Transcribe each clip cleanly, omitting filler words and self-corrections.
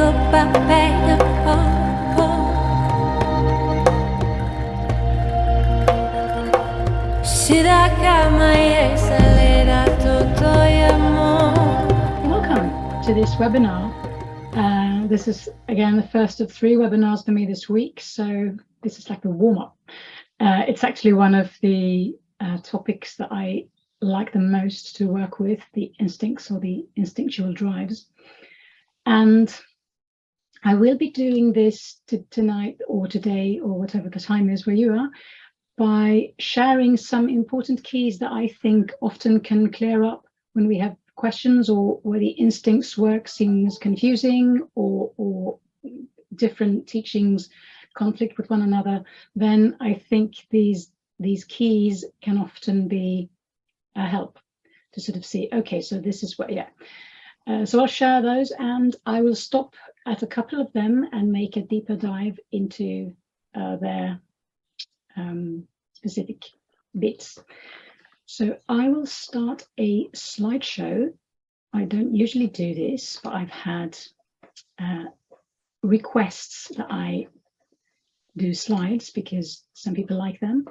Welcome to this webinar. This is again the first of 3 webinars for me this week, so this is like a warm-up. It's actually one of the topics that I like the most to work with, the instincts or the instinctual drives. And I will be doing this tonight or today or whatever the time is where you are, by sharing some important keys that I think often can clear up when we have questions or where the instincts work seems confusing or different teachings conflict with one another. Then I think these keys can often be a help to sort of see, okay, so this is what, so I'll share those, and I will stop at a couple of them and make a deeper dive into their specific bits. So I will start a slideshow. I don't usually do this, but I've had requests that I do slides because some people like them.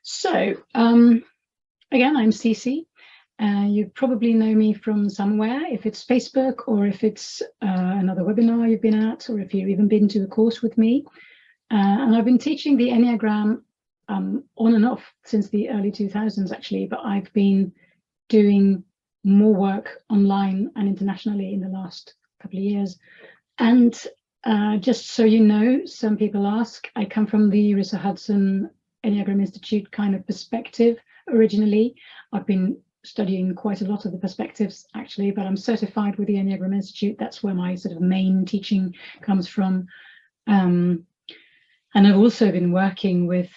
So again, I'm Cicci. You probably know me from somewhere, if it's Facebook or if it's another webinar you've been at, or if you've even been to a course with me. And I've been teaching the Enneagram on and off since the early 2000s actually, but I've been doing more work online and internationally in the last couple of years. And just so you know, some people ask, I come from the Rissa Hudson Enneagram Institute kind of perspective originally. I've been studying quite a lot of the perspectives actually, but I'm certified with the Enneagram Institute. That's where my sort of main teaching comes from. And I've also been working with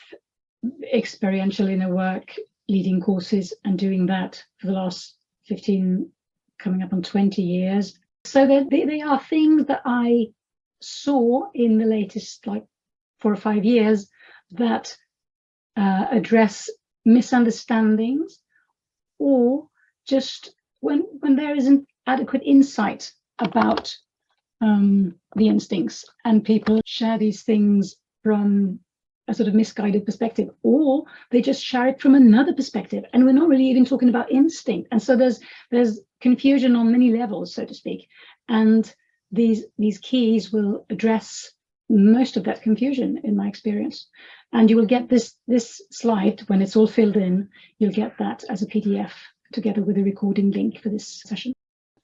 experiential inner work, leading courses and doing that for the last 15, coming up on 20 years. So they are things that I saw in the latest like 4 or 5 years that address misunderstandings, or just when there isn't adequate insight about the instincts, and people share these things from a sort of misguided perspective, or they just share it from another perspective, and we're not really even talking about instinct. And so there's confusion on many levels, so to speak, and these keys will address most of that confusion in my experience. And you will get this slide when it's all filled in. You'll get that as a PDF together with a recording link for this session.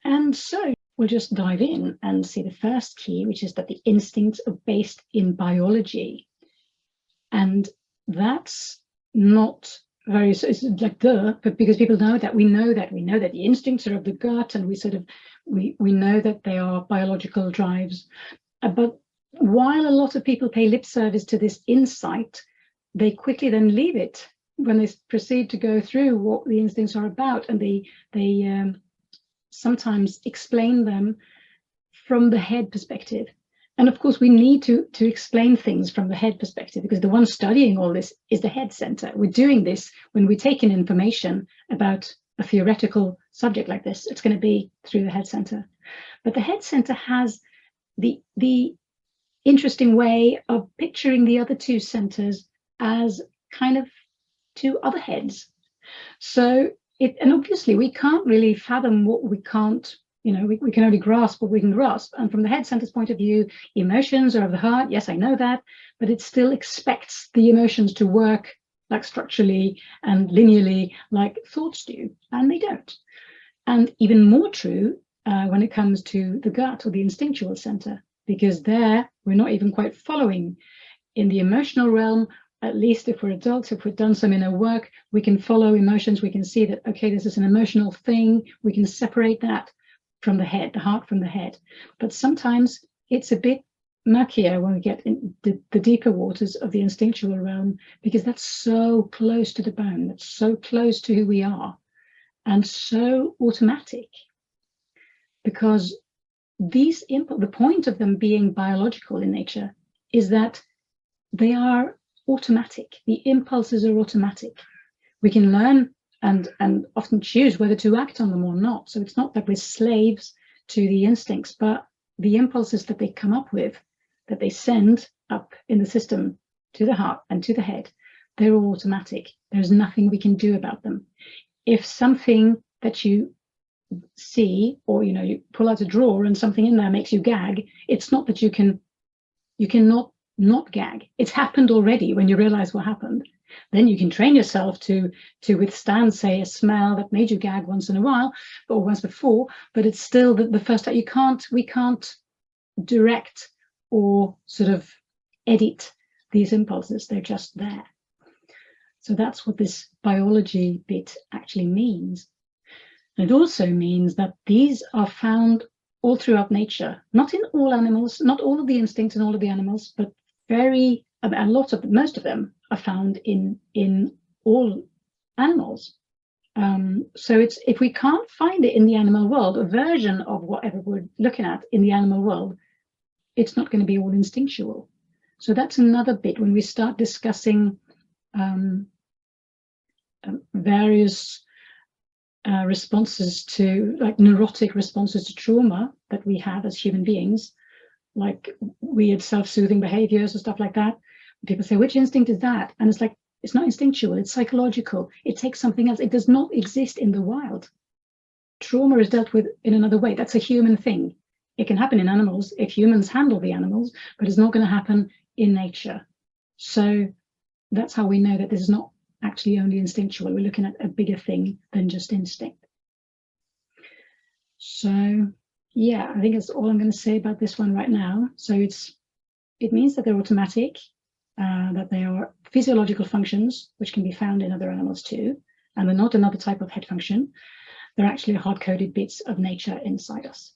And so we'll just dive in and see the first key, which is that the instincts are based in biology. And that's not very, so it's like but because people know that, we know that the instincts are of the gut, and we know that they are biological drives. But while a lot of people pay lip service to this insight, they quickly then leave it when they proceed to go through what the instincts are about, and they sometimes explain them from the head perspective. And of course, we need to explain things from the head perspective, because the one studying all this is the head center. We're doing this when we take in information about a theoretical subject like this. It's going to be through the head center. But the head center has the interesting way of picturing the other 2 centers as kind of 2 other heads. So and obviously we can't really fathom what we can't. We can only grasp what we can grasp. And from the head center's point of view, emotions are of the heart. Yes, I know that, but it still expects the emotions to work like structurally and linearly like thoughts do, and they don't. And even more true when it comes to the gut or the instinctual center, because there we're not even quite following. In the emotional realm, at least if we're adults, if we've done some inner work, we can follow emotions. We can see that, okay, this is an emotional thing. We can separate that from the head, the heart from the head. But sometimes it's a bit murkier when we get in the deeper waters of the instinctual realm, because that's so close to the bone, that's so close to who we are, and so automatic. Because the point of them being biological in nature is that they are automatic. The impulses are automatic. We can learn and often choose whether to act on them or not. So it's not that we're slaves to the instincts, but the impulses that they come up with, that they send up in the system to the heart and to the head, they're all automatic. There's nothing we can do about them. If something that you see, or you pull out a drawer and something in there makes you gag, it's not that you cannot not gag. It's happened already. When you realize what happened, then you can train yourself to withstand, say, a smell that made you gag once in a while or once before, but it's still the first time. We can't direct or sort of edit these impulses. They're just there. So that's what this biology bit actually means. It also means that these are found all throughout nature, not in all animals, not all of the instincts in all of the animals, but most of them are found in all animals. So if we can't find it in the animal world, a version of whatever we're looking at in the animal world, it's not going to be all instinctual. So that's another bit when we start discussing various responses to, like neurotic responses to trauma that we have as human beings, like weird self-soothing behaviors and stuff like that. People say, which instinct is that? And it's like, it's not instinctual, it's psychological. It takes something else. It does not exist in the wild. Trauma is dealt with in another way. That's a human thing. It can happen in animals if humans handle the animals, but it's not going to happen in nature. So that's how we know that this is not actually only instinctual. We're looking at a bigger thing than just instinct. So yeah, I think that's all I'm going to say about this one right now. So it means that they're automatic, that they are physiological functions, which can be found in other animals too, and they're not another type of head function. They're actually hard-coded bits of nature inside us.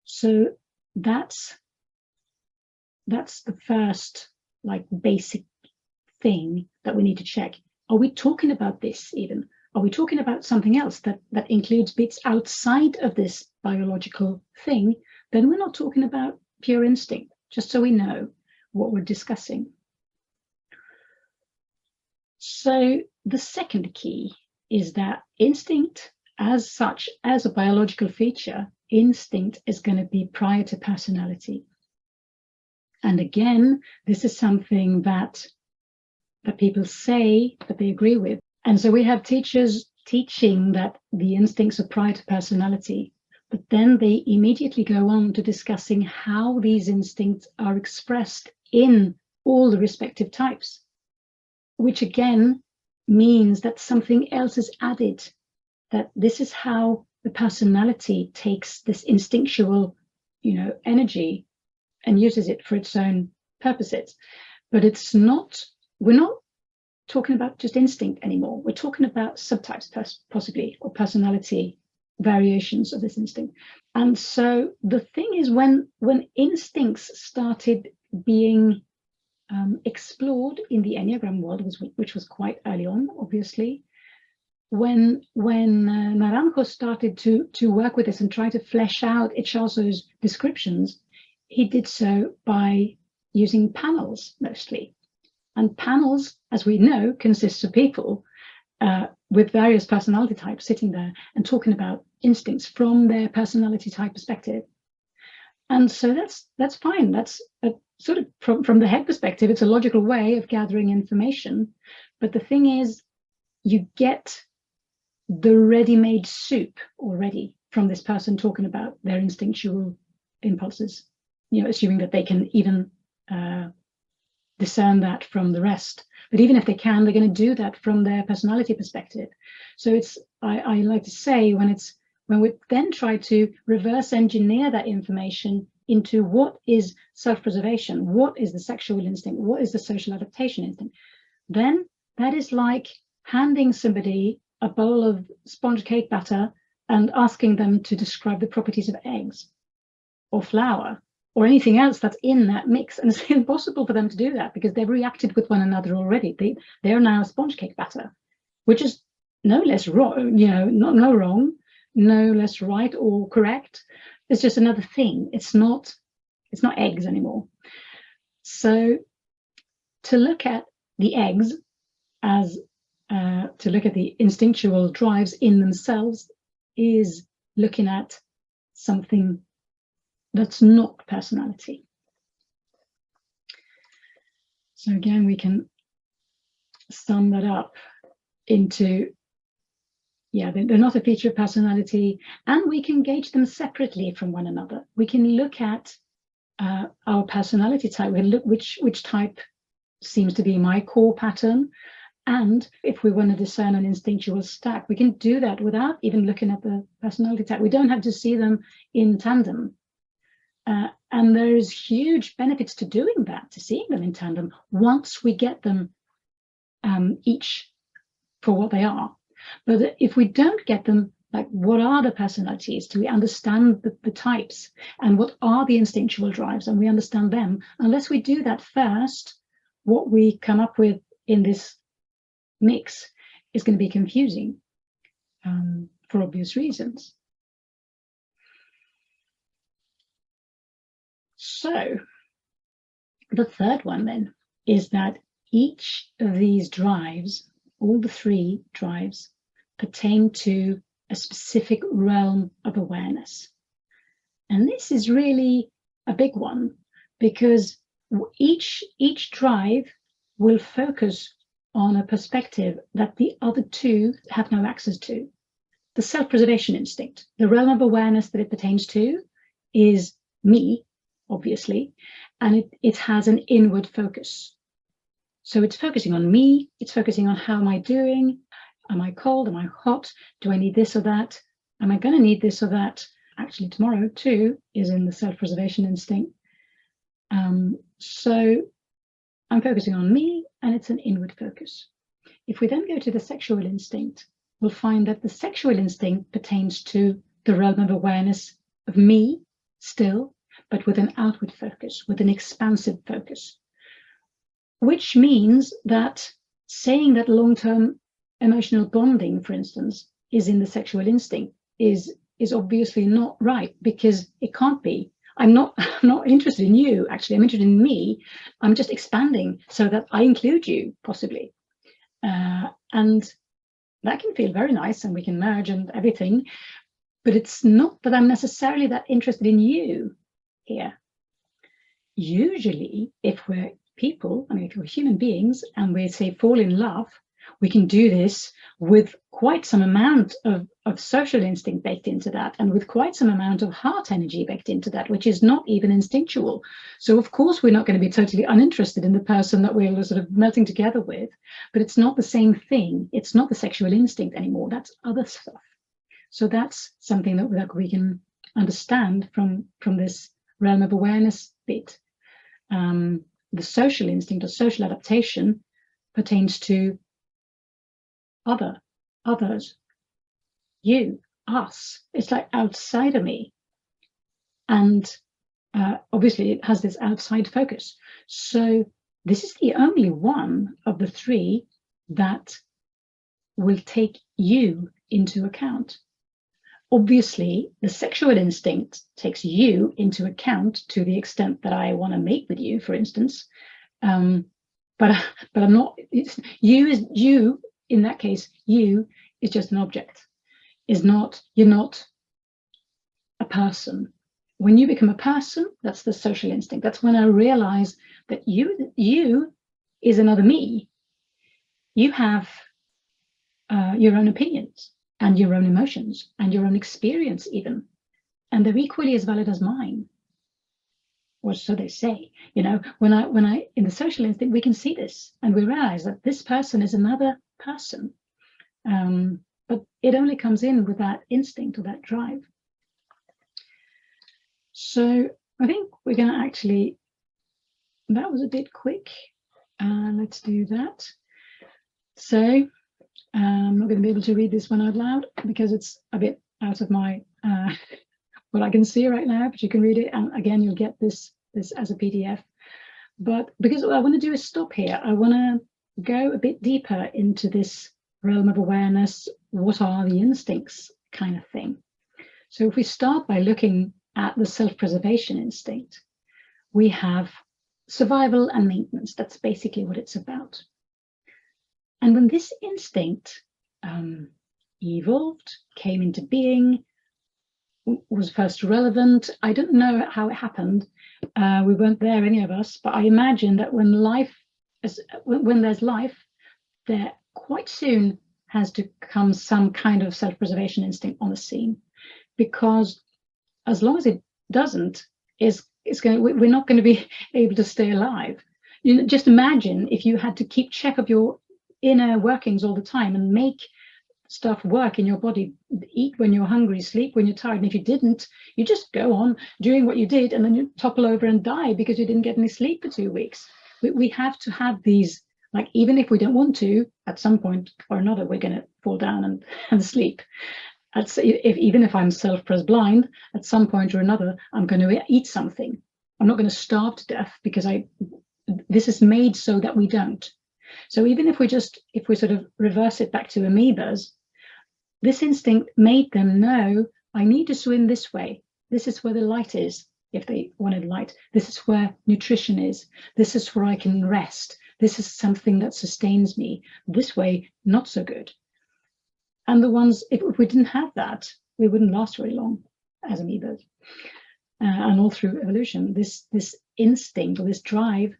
So that's the first like basic thing that we need to check. Are we talking about this even? Are we talking about something else that includes bits outside of this biological thing? Then we're not talking about pure instinct, just so we know what we're discussing. So the second key is that instinct as such, as a biological feature, instinct is going to be prior to personality. And again, this is something that people say that they agree with. And so we have teachers teaching that the instincts are prior to personality, but then they immediately go on to discussing how these instincts are expressed in all the respective types, which again means that something else is added, that this is how the personality takes this instinctual, energy and uses it for its own purposes. But we're not talking about just instinct anymore. We're talking about subtypes, possibly, or personality variations of this instinct. And so the thing is, when instincts started being explored in the Enneagram world, which was quite early on, obviously, when Naranjo started to work with this and try to flesh out Ichazo's descriptions, he did so by using panels mostly. And panels, as we know, consists of people with various personality types sitting there and talking about instincts from their personality type perspective. And so that's fine. That's a sort of from the head perspective, it's a logical way of gathering information. But the thing is, you get the ready-made soup already from this person talking about their instinctual impulses, assuming that they can even discern that from the rest. But even if they can, they're going to do that from their personality perspective. So I like to say, when we then try to reverse engineer that information into what is self-preservation, what is the sexual instinct, what is the social adaptation instinct, then that is like handing somebody a bowl of sponge cake batter and asking them to describe the properties of eggs or flour or anything else that's in that mix. And it's impossible for them to do that because they've reacted with one another already. They're now sponge cake batter, which is no less wrong, no wrong, no less right or correct. It's just another thing. It's not eggs anymore. So to look at the eggs as to look at the instinctual drives in themselves is looking at something That's not personality. So again, we can sum that up into, yeah, they're not a feature of personality, and we can gauge them separately from one another. We can look at our personality type. We can look which type seems to be my core pattern. And if we want to discern an instinctual stack, we can do that without even looking at the personality type. We don't have to see them in tandem. And there's huge benefits to doing that, to seeing them in tandem, once we get them each for what they are. But if we don't get them, like, what are the personalities? Do we understand the types? And what are the instinctual drives? And we understand them. Unless we do that first, what we come up with in this mix is going to be confusing for obvious reasons. So the third one then is that each of these drives, all the three drives, pertain to a specific realm of awareness. And this is really a big one, because each drive will focus on a perspective that the other two have no access to. The self-preservation instinct, the realm of awareness that it pertains to, is me, obviously, and it has an inward focus. So it's focusing on me, it's focusing on how am I doing? Am I cold? Am I hot? Do I need this or that? Am I going to need this or that? Actually, tomorrow too is in the self-preservation instinct. So I'm focusing on me, and it's an inward focus. If we then go to the sexual instinct, we'll find that the sexual instinct pertains to the realm of awareness of me still, but with an outward focus, with an expansive focus, which means that saying that long-term emotional bonding, for instance, is in the sexual instinct is obviously not right, because it can't be. I'm not interested in you, actually. I'm interested in me. I'm just expanding so that I include you, possibly. And that can feel very nice, and we can merge and everything, but it's not that I'm necessarily that interested in you here. Usually, if we're people, I mean, if we're human beings and we say fall in love, we can do this with quite some amount of social instinct baked into that, and with quite some amount of heart energy baked into that, which is not even instinctual. So of course we're not going to be totally uninterested in the person that we're sort of melting together with, but it's not the same thing. It's not the sexual instinct anymore. That's other stuff. So that's something that we can understand from this realm of awareness bit. The social instinct or social adaptation pertains to others, you, us. It's like outside of me, and obviously it has this outside focus. So this is the only one of the three that will take you into account. Obviously, the sexual instinct takes you into account to the extent that I want to mate with you, for instance. But I'm not. You in that case. You is just an object. You're not a person. When you become a person, that's the social instinct. That's when I realize that you is another me. You have your own opinions and your own emotions and your own experience even, and they're equally as valid as mine. Or so they say. You know, when I in the social instinct, we can see this and we realize that this person is another person. But it only comes in with that instinct or that drive. So I think we're going to actually, that was a bit quick. Let's do that. So I'm not going to be able to read this one out loud because it's a bit out of my what I can see right now, but you can read it. And again, you'll get this as a PDF. But because what I want to do is stop here. I want to go a bit deeper into this realm of awareness. What are the instincts kind of thing? So if we start by looking at the self-preservation instinct, we have survival and maintenance. That's basically what it's about. And when this instinct evolved, came into being, was first relevant. I don't know how it happened. We weren't there, any of us, but I imagine that when there's life, there quite soon has to come some kind of self-preservation instinct on the scene, because as long as it doesn't, we're not going to be able to stay alive. You know, just imagine if you had to keep check of your inner workings all the time and make stuff work in your body, eat when you're hungry, sleep when you're tired, and if you didn't, you just go on doing what you did, and then you topple over and die because you didn't get any sleep for 2 weeks. We have to have these, like, even if we don't want to, at some point or another, we're going to fall down and sleep. Even if I'm self-pres blind, at some point or another, I'm going to eat something. I'm not going to starve to death, because this is made so that we don't. So even if we sort of reverse it back to amoebas, this instinct made them know, I need to swim this way. This is where the light is, if they wanted light. This is where nutrition is. This is where I can rest. This is something that sustains me. This way, not so good. And the ones, if we didn't have that, we wouldn't last very long as amoebas. And all through evolution, this instinct, or this drive,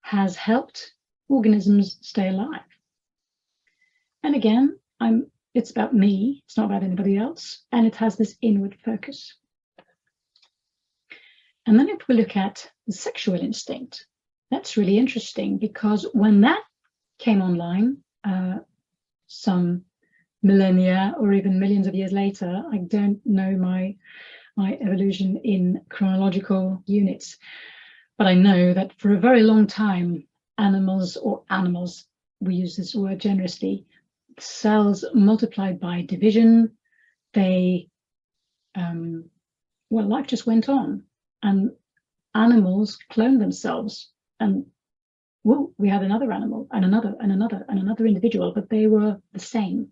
has helped organisms stay alive. And again, it's about me, it's not about anybody else, and it has this inward focus. And then if we look at the sexual instinct, that's really interesting, because when that came online, some millennia or even millions of years later, I don't know my evolution in chronological units, but I know that for a very long time, animals, we use this word generously, cells multiplied by division. Life just went on, and animals cloned themselves, and we had another animal and another individual, but they were the same.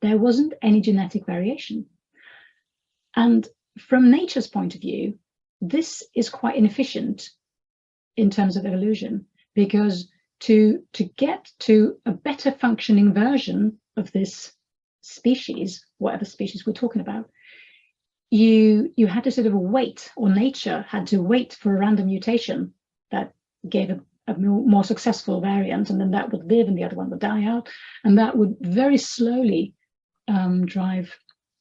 There wasn't any genetic variation. And from nature's point of view, this is quite inefficient in terms of evolution, because to get to a better functioning version of this species, whatever species we're talking about, you had to sort of wait, or nature had to wait for a random mutation that gave a more successful variant, and then that would live and the other one would die out, and that would very slowly drive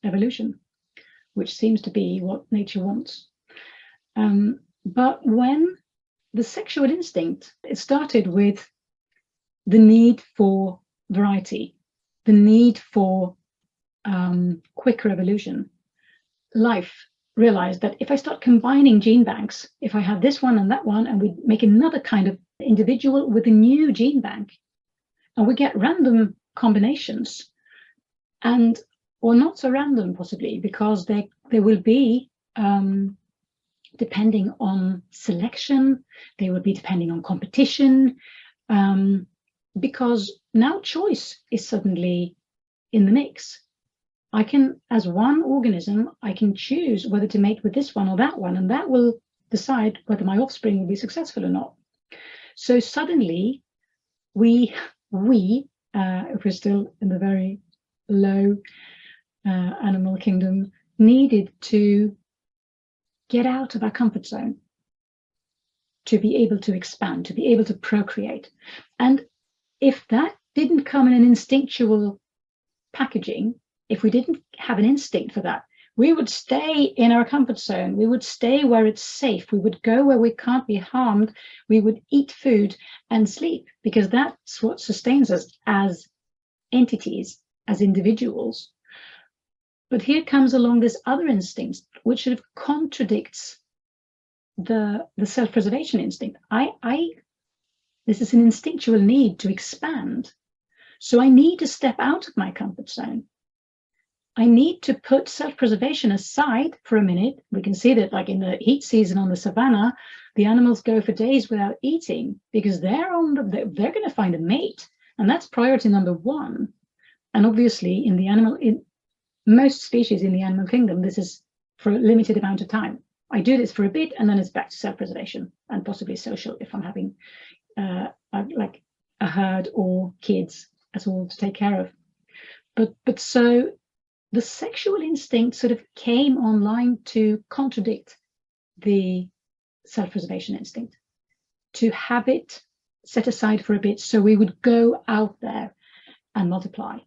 evolution, which seems to be what nature wants. But when the sexual instinct, it started with the need for variety, the need for quicker evolution. Life realized that if I start combining gene banks, if I have this one and that one, and we make another kind of individual with a new gene bank, and we get random combinations, or not so random possibly, because there will be, depending on selection, they will be depending on competition, because now choice is suddenly in the mix. I can, as one organism, I can choose whether to mate with this one or that one, and that will decide whether my offspring will be successful or not. So suddenly, if we're still in the very low animal kingdom, needed to get out of our comfort zone to be able to expand, to be able to procreate. And if that didn't come in an instinctual packaging, if we didn't have an instinct for that, we would stay in our comfort zone. We would stay where it's safe. We would go where we can't be harmed. We would eat food and sleep, because that's what sustains us as entities, as individuals. But here comes along this other instinct, which sort of contradicts the self-preservation instinct. This is an instinctual need to expand. So I need to step out of my comfort zone. I need to put self-preservation aside for a minute. We can see that, like in the heat season on the savannah, the animals go for days without eating, because they're going to find a mate, and that's priority number one. And obviously, in most species in the animal kingdom, this is for a limited amount of time. I do this for a bit, and then it's back to self-preservation and possibly social if I'm having like a herd or kids at all to take care of. But so the sexual instinct sort of came online to contradict the self-preservation instinct, to have it set aside for a bit so we would go out there and multiply.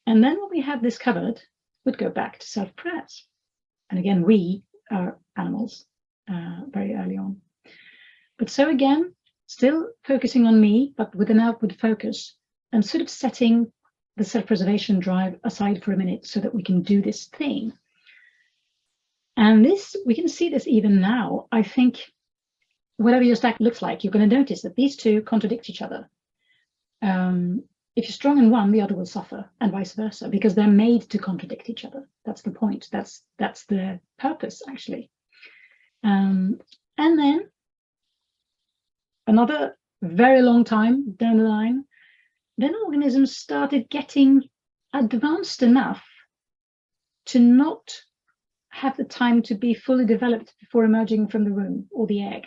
And then when we have this covered, we'd go back to self-pres. And again, we are animals very early on. But so again, still focusing on me, but with an outward focus, and sort of setting the self-preservation drive aside for a minute so that we can do this thing. And this, we can see this even now. I think whatever your stack looks like, you're going to notice that these two contradict each other. If you're strong in one, the other will suffer, and vice versa, because they're made to contradict each other. That's the point. That's the purpose, actually. And then another very long time down the line, then organisms started getting advanced enough to not have the time to be fully developed before emerging from the womb or the egg.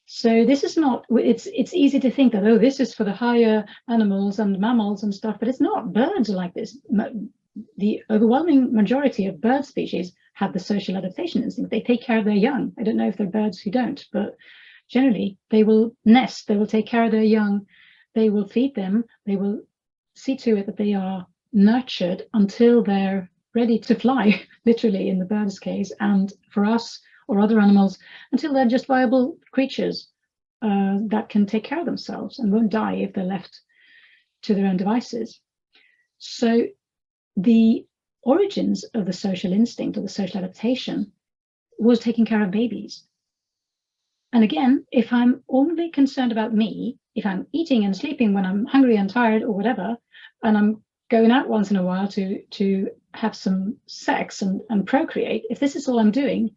So this is not, it's easy to think that, oh, this is for the higher animals and mammals and stuff, but it's not. Birds are like this. The overwhelming majority of bird species have the social adaptation instinct. They take care of their young. I don't know if there are birds who don't, but generally they will nest, they will take care of their young, they will feed them, they will see to it that they are nurtured until they're ready to fly, literally in the bird's case, and for us or other animals, until they're just viable creatures that can take care of themselves and won't die if they're left to their own devices. So the origins of the social instinct or the social adaptation was taking care of babies. And again, if I'm only concerned about me, if I'm eating and sleeping when I'm hungry and tired or whatever, and I'm going out once in a while to have some sex and procreate, if this is all I'm doing,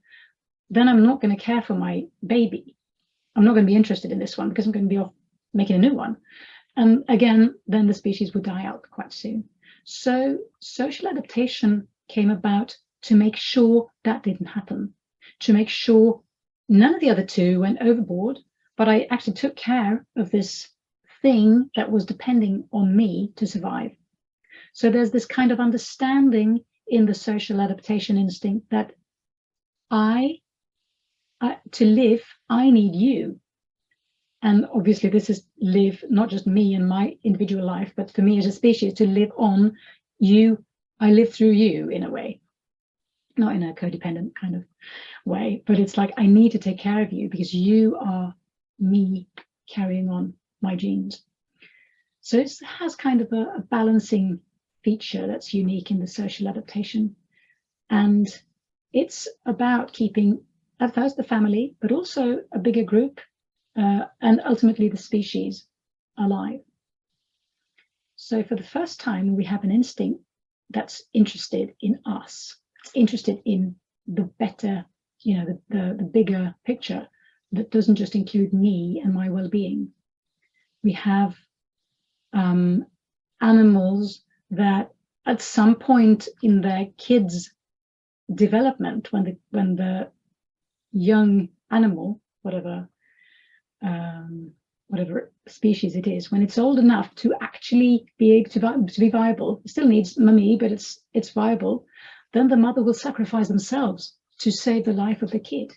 then I'm not going to care for my baby. I'm not going to be interested in this one because I'm going to be off making a new one. And again, then the species would die out quite soon. So social adaptation came about to make sure that didn't happen, to make sure none of the other two went overboard, but I actually took care of this thing that was depending on me to survive. So there's this kind of understanding in the social adaptation instinct that to live, I need you. And obviously this is live, not just me and my individual life, but for me as a species to live on you, I live through you in a way, not in a codependent kind of way, but it's like, I need to take care of you because you are me carrying on my genes. So it has kind of a balancing feature that's unique in the social adaptation. And it's about keeping at first the family, but also a bigger group, and ultimately the species alive. So for the first time, we have an instinct that's interested in us, interested in the better, the bigger picture that doesn't just include me and my well-being. We have animals that at some point in their kids' development, when the young animal, whatever species it is, when it's old enough to actually be able to be viable, it still needs mummy, but it's viable, then the mother will sacrifice themselves to save the life of the kid.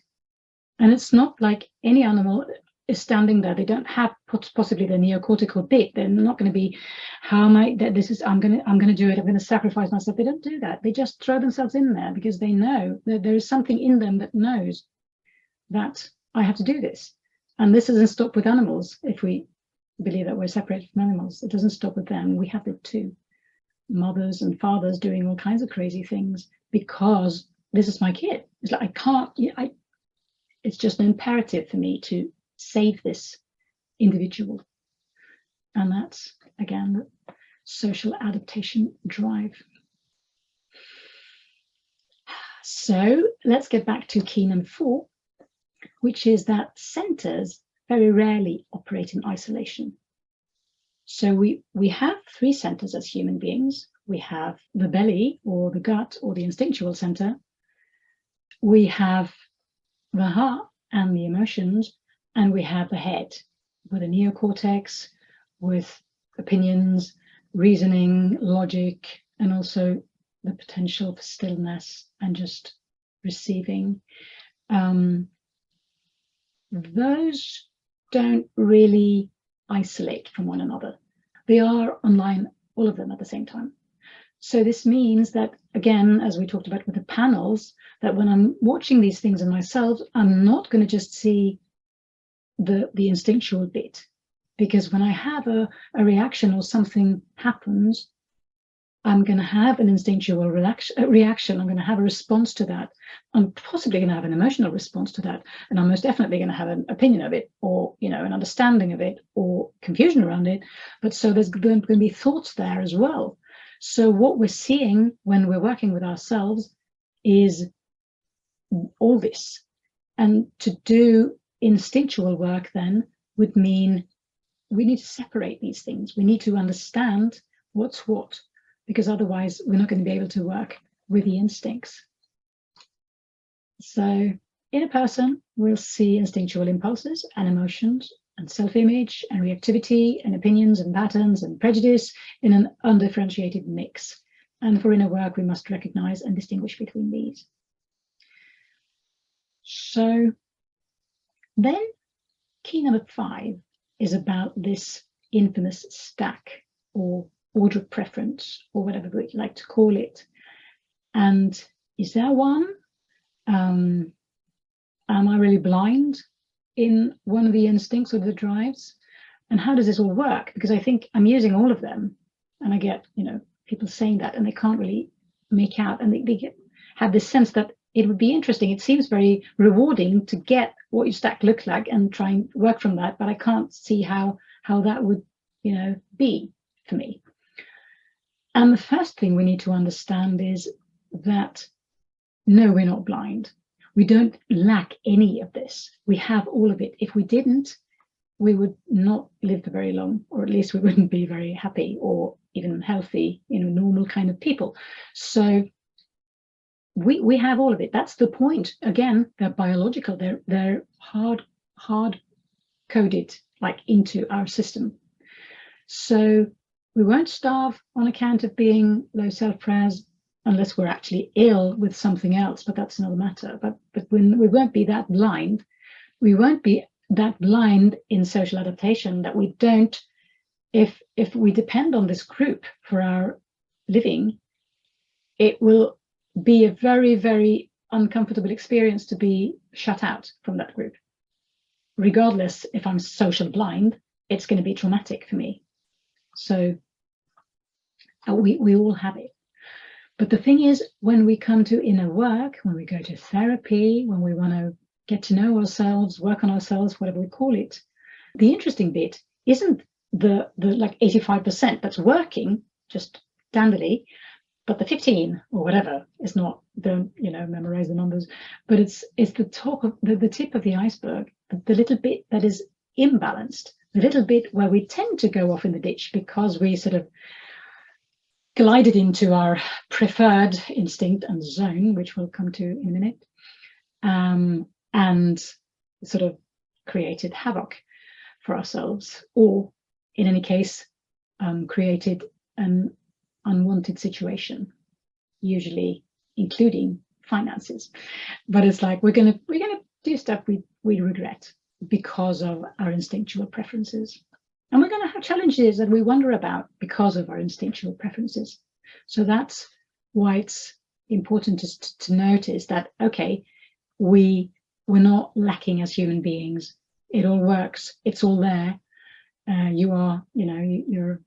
And it's not like any animal is standing there. They don't have possibly the neocortical bit. They're not going to be, I'm going to do it. I'm going to sacrifice myself. They don't do that. They just throw themselves in there because they know that there is something in them that knows that I have to do this. And this doesn't stop with animals. If we believe that we're separated from animals, it doesn't stop with them. We have it too. Mothers and fathers doing all kinds of crazy things because this is my kid. It's like, it's just an imperative for me to save this individual. And that's, again, the social adaptation drive. So let's get back to key number 4, which is that centers very rarely operate in isolation. So we have 3 centers as human beings. We have the belly or the gut or the instinctual center. We have the heart and the emotions, and we have the head with a neocortex, with opinions, reasoning, logic, and also the potential for stillness and just receiving, those don't really isolate from one another. They are online, all of them at the same time. So this means that, again, as we talked about with the panels, that when I'm watching these things in myself, I'm not going to just see the instinctual bit, because when I have a reaction or something happens, I'm going to have an instinctual reaction. I'm going to have a response to that. I'm possibly going to have an emotional response to that. And I'm most definitely going to have an opinion of it, or, you know, an understanding of it, or confusion around it. But so there's going to be thoughts there as well. So what we're seeing when we're working with ourselves is all this. And to do instinctual work then would mean we need to separate these things. We need to understand what's what, because otherwise we're not going to be able to work with the instincts. So in a person, we'll see instinctual impulses and emotions and self-image and reactivity and opinions and patterns and prejudice in an undifferentiated mix. And for inner work, we must recognize and distinguish between these. So then key number 5 is about this infamous stack, or order of preference, or whatever we like to call it. And is there one? Am I really blind in one of the instincts or the drives? And how does this all work? Because I think I'm using all of them, and I get, you know, people saying that, and they can't really make out, and they have this sense that it would be interesting. It seems very rewarding to get what your stack looks like and try and work from that, but I can't see how that would, you know, be for me. And the first thing we need to understand is that, no, we're not blind. We don't lack any of this. We have all of it. If we didn't, we would not live for very long, or at least we wouldn't be very happy or even healthy, you know, normal kind of people. So we have all of it. That's the point. Again, they're biological. They're hard coded, like, into our system. So we won't starve on account of being low self-pres, unless we're actually ill with something else, but that's another matter. But when we won't be that blind, we won't be that blind in social adaptation that we don't, if we depend on this group for our living, it will be a very, very uncomfortable experience to be shut out from that group. Regardless if I'm social blind, it's going to be traumatic for me. So we all have it. But the thing is, when we come to inner work, when we go to therapy, when we want to get to know ourselves, work on ourselves, whatever we call it, the interesting bit isn't the like 85% that's working just dandily, but the 15 or whatever is not. Don't, you know, memorize the numbers, but it's the top of the tip of the iceberg, the little bit that is imbalanced, the little bit where we tend to go off in the ditch because we sort of glided into our preferred instinct and zone, which we'll come to in a minute, and sort of created havoc for ourselves, or in any case, created an unwanted situation, usually including finances. But it's like we're gonna do stuff we regret because of our instinctual preferences. And we're going to have challenges that we wonder about because of our instinctual preferences. So that's why it's important to notice that, okay, we're not lacking as human beings. It all works. It's all there. You are, you know, you're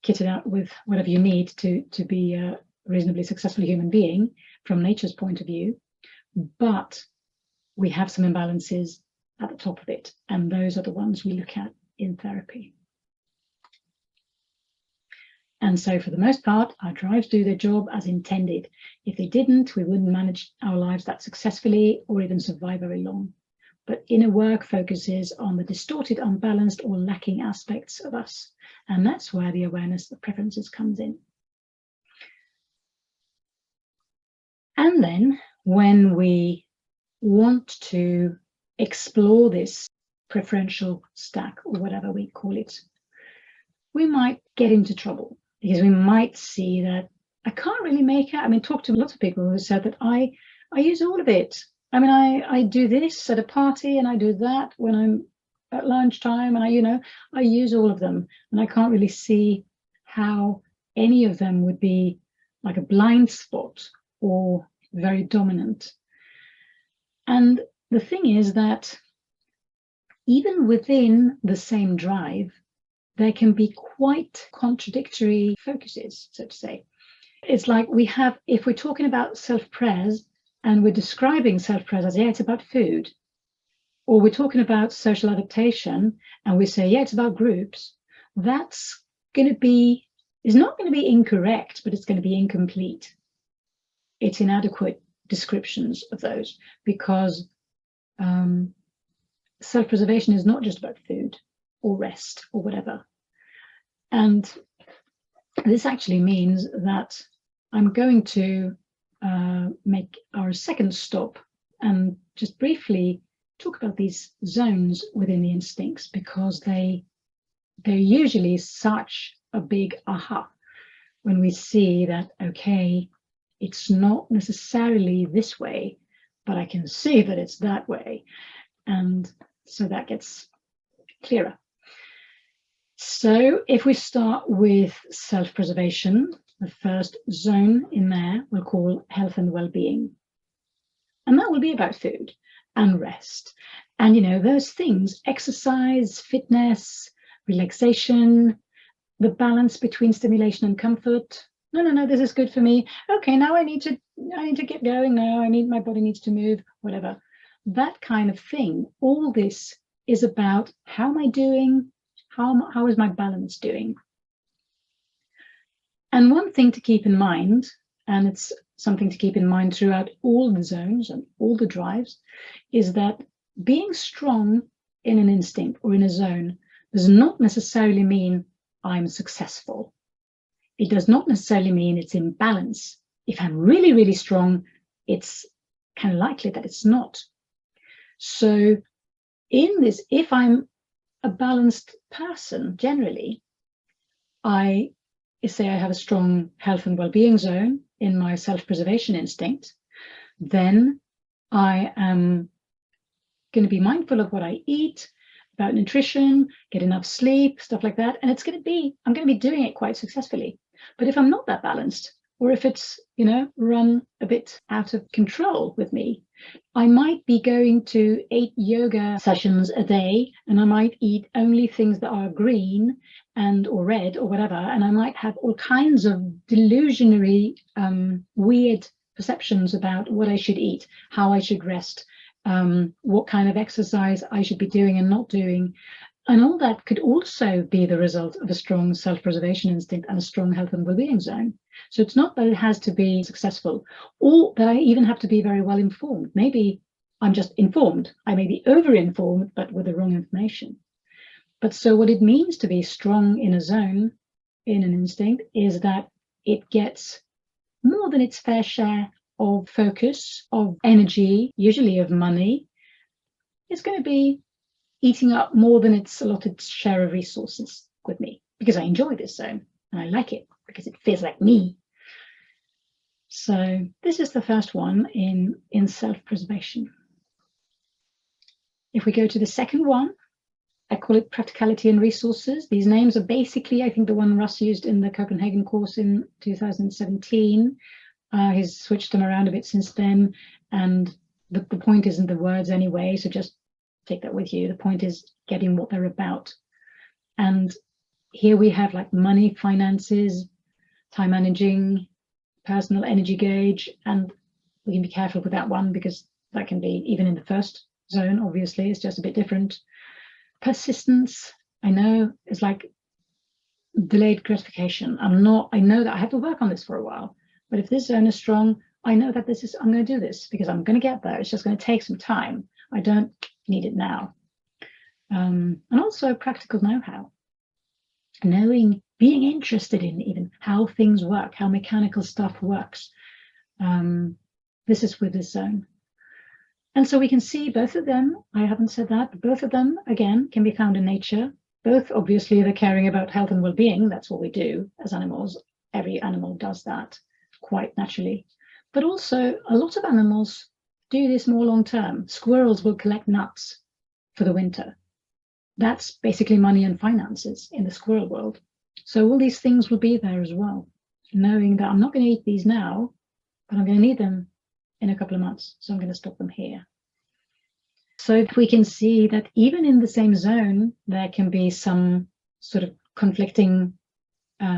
kitted out with whatever you need to be a reasonably successful human being from nature's point of view. But we have some imbalances at the top of it, and those are the ones we look at in therapy. And so for the most part, our drives do their job as intended. If they didn't, we wouldn't manage our lives that successfully or even survive very long. But inner work focuses on the distorted, unbalanced, or lacking aspects of us. And that's where the awareness of preferences comes in. And then when we want to explore this preferential stack, or whatever we call it, we might get into trouble, because we might see that, I can't really make out. I mean, talk to lots of people who said that I use all of it. I mean, I do this at a party and I do that when I'm at lunchtime, and I use all of them, and I can't really see how any of them would be like a blind spot or very dominant. And the thing is that even within the same drive, there can be quite contradictory focuses, so to say. It's like we have, if we're talking about self-pres and we're describing self-pres as, yeah, it's about food, or we're talking about social adaptation and we say, yeah, it's about groups, that's going to be, is not going to be incorrect, but it's going to be incomplete. It's inadequate descriptions of those, because self-preservation is not just about food or rest or whatever. And this actually means that I'm going to make our second stop and just briefly talk about these zones within the instincts, because they're usually such a big aha when we see that, okay, it's not necessarily this way, but I can see that it's that way. And so that gets clearer. So if we start with self-preservation, the first zone in there we'll call health and well-being. And that will be about food and rest. And, those things, exercise, fitness, relaxation, the balance between stimulation and comfort. No, this is good for me. Okay, now I need to get going now. My body needs to move, whatever. That kind of thing. All this is about, how am I doing? How is my balance doing? And one thing to keep in mind, and it's something to keep in mind throughout all the zones and all the drives, is that being strong in an instinct or in a zone does not necessarily mean I'm successful. It does not necessarily mean it's in balance. If I'm really, really strong, it's kind of likely that it's not. So in this, if I'm a balanced person, generally, I say I have a strong health and well-being zone in my self-preservation instinct, then I am going to be mindful of what I eat, about nutrition, get enough sleep, stuff like that. And I'm going to be doing it quite successfully. But if I'm not that balanced, or if it's, run a bit out of control with me, I might be going to 8 yoga sessions a day, and I might eat only things that are green or red or whatever. And I might have all kinds of delusionary, weird perceptions about what I should eat, how I should rest, what kind of exercise I should be doing and not doing. And all that could also be the result of a strong self-preservation instinct and a strong health and well-being zone. So it's not that it has to be successful, or that I even have to be very well informed. Maybe I'm just informed. I may be over-informed, but with the wrong information. But so what it means to be strong in a zone, in an instinct, is that it gets more than its fair share of focus, of energy, usually of money. It's going to be eating up more than its allotted share of resources with me, because I enjoy this zone and I like it because it feels like me. So this is the first one in self-preservation. If we go to the second one, I call it practicality and resources. These names are basically, I think, the one Russ used in the Copenhagen course in 2017. He's switched them around a bit since then, and the point isn't the words anyway, so just take that with you. The point is getting what they're about. And here we have like money, finances, time managing, personal energy gauge, and we can be careful with that one because that can be, even in the first zone, obviously, it's just a bit different. Persistence, I know, is like delayed gratification. I know that I have to work on this for a while, but if this zone is strong, I know that I'm going to do this because I'm going to get there. It's just going to take some time. I don't need it now. And also practical know-how, being interested in even how things work, how mechanical stuff works. This is with this zone. And so we can see both of them, I haven't said that, but both of them, again, can be found in nature. Both, obviously, they're caring about health and well-being. That's what we do as animals. Every animal does that. quite naturally. But also, a lot of animals do this more long term. Squirrels will collect nuts for the winter. That's basically money and finances in the squirrel world. So all these things will be there as well, knowing that I'm not going to eat these now, but I'm going to need them in a couple of months. So I'm going to stock them here. So if we can see that even in the same zone, there can be some sort of conflicting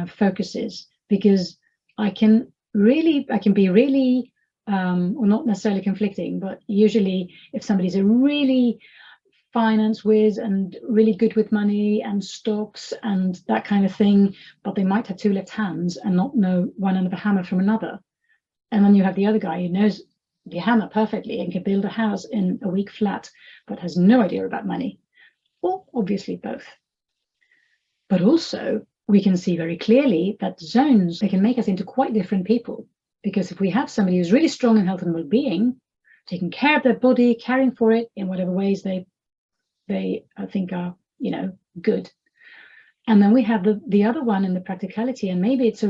focuses, because I can be really, or not necessarily conflicting, but usually if somebody's a really finance whiz and really good with money and stocks and that kind of thing, but they might have two left hands and not know one end of a hammer from another. And then you have the other guy who knows the hammer perfectly and can build a house in a week flat, but has no idea about money, or obviously both. But also, we can see very clearly that zones, they can make us into quite different people. Because if we have somebody who's really strong in health and well-being, taking care of their body, caring for it in whatever ways they I think are, good. And then we have the other one in the practicality, and maybe it's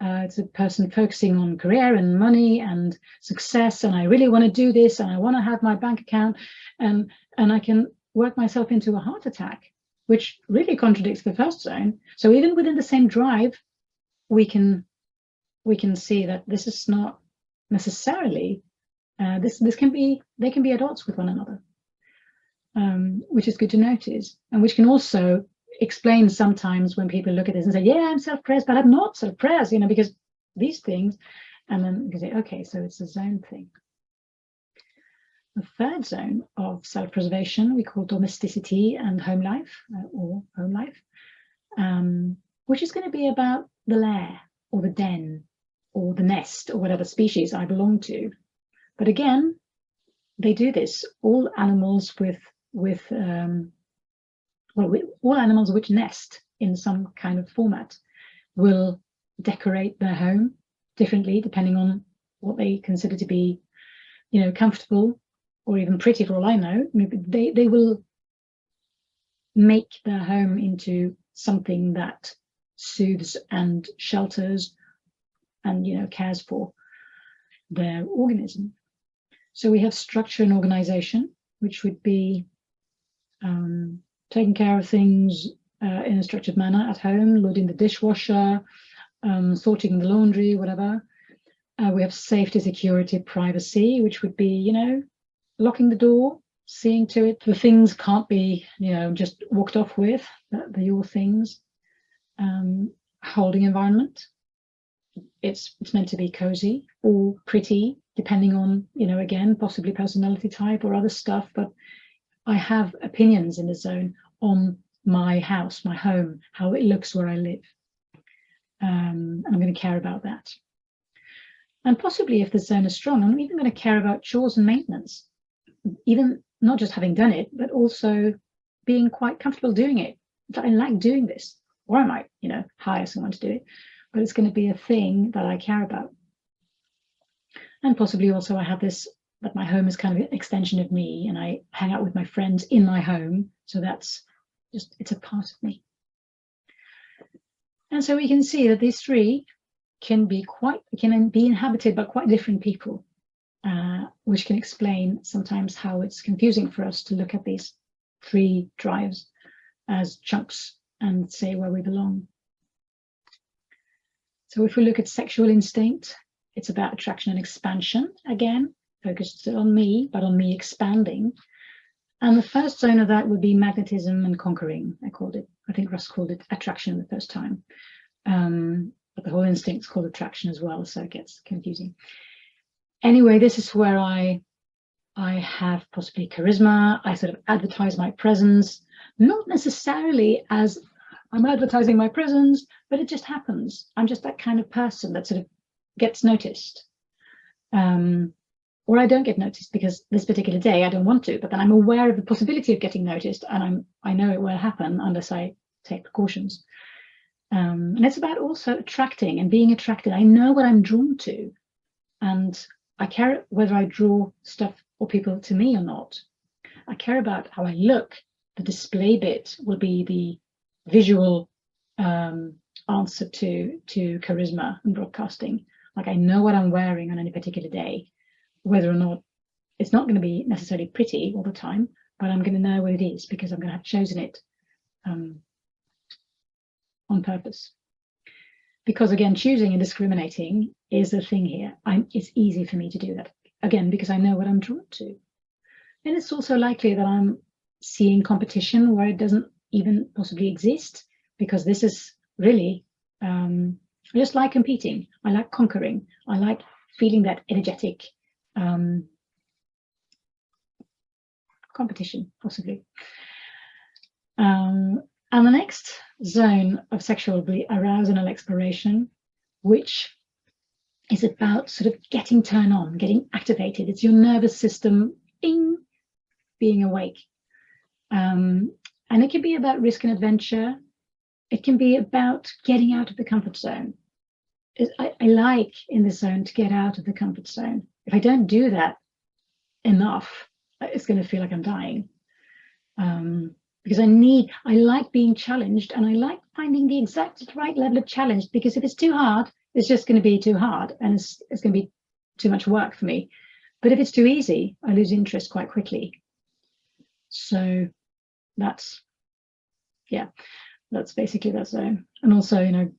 it's a person focusing on career and money and success, and I really want to do this, and I want to have my bank account, and I can work myself into a heart attack, which really contradicts the first zone. So even within the same drive, we can see that this is not necessarily they can be at odds with one another, which is good to notice, and which can also explain sometimes when people look at this and say, yeah, I'm self-praised, but I'm not self-praised, because these things, and then you can say, okay, so it's a zone thing. The third zone of self-preservation we call domesticity and home life, or home life, which is going to be about the lair or the den or the nest or whatever species I belong to. But again, they do this. All animals all animals which nest in some kind of format will decorate their home differently depending on what they consider to be, comfortable or even pretty, for all I know. They will make their home into something that soothes and shelters and cares for their organism. So we have structure and organization, which would be taking care of things in a structured manner at home, loading the dishwasher, sorting the laundry, whatever. We have safety, security, privacy, which would be, locking the door, seeing to it the things can't be, just walked off with, they're your things. Holding environment. It's meant to be cozy or pretty, depending on, again, possibly personality type or other stuff, but I have opinions in the zone on my house, my home, how it looks where I live. And I'm going to care about that. And possibly if the zone is strong, I'm even going to care about chores and maintenance, even not just having done it, but also being quite comfortable doing it. I like doing this, or I might, hire someone to do it, but it's going to be a thing that I care about. And possibly also I have this, that my home is kind of an extension of me, and I hang out with my friends in my home. So that's just, it's a part of me. And so we can see that these three can be inhabited by quite different people, which can explain sometimes how it's confusing for us to look at these three drives as chunks and say where we belong. So if we look at sexual instinct, it's about attraction and expansion, again, focused on me, but on me expanding. And the first zone of that would be magnetism and conquering, I called it. I think Russ called it attraction the first time. But the whole instinct's called attraction as well, so it gets confusing. Anyway, this is where I have possibly charisma. I sort of advertise my presence, not necessarily as I'm advertising my presence, but it just happens. I'm just that kind of person that sort of gets noticed. Or I don't get noticed because this particular day I don't want to, but then I'm aware of the possibility of getting noticed, and I know it will happen unless I take precautions. And it's about also attracting and being attracted. I know what I'm drawn to, and I care whether I draw stuff or people to me or not. I care about how I look. The display bit will be the visual answer to charisma and broadcasting. Like I know what I'm wearing on any particular day, whether or not it's not going to be necessarily pretty all the time, but I'm going to know what it is because I'm going to have chosen it on purpose. Because again, choosing and discriminating is the thing here. It's easy for me to do that, again, because I know what I'm drawn to. And it's also likely that I'm seeing competition where it doesn't even possibly exist, because this is really, I just like competing. I like conquering. I like feeling that energetic competition, possibly. And the next zone of sexual will be arousal and exploration, which is about sort of getting turned on, getting activated. It's your nervous system being awake. And it can be about risk and adventure. It can be about getting out of the comfort zone. I like in this zone to get out of the comfort zone. If I don't do that enough, it's going to feel like I'm dying. Because I like being challenged, and I like finding the exact right level of challenge, because if it's too hard, it's just going to be too hard, and it's going to be too much work for me. But if it's too easy, I lose interest quite quickly. So that's basically that zone. And also,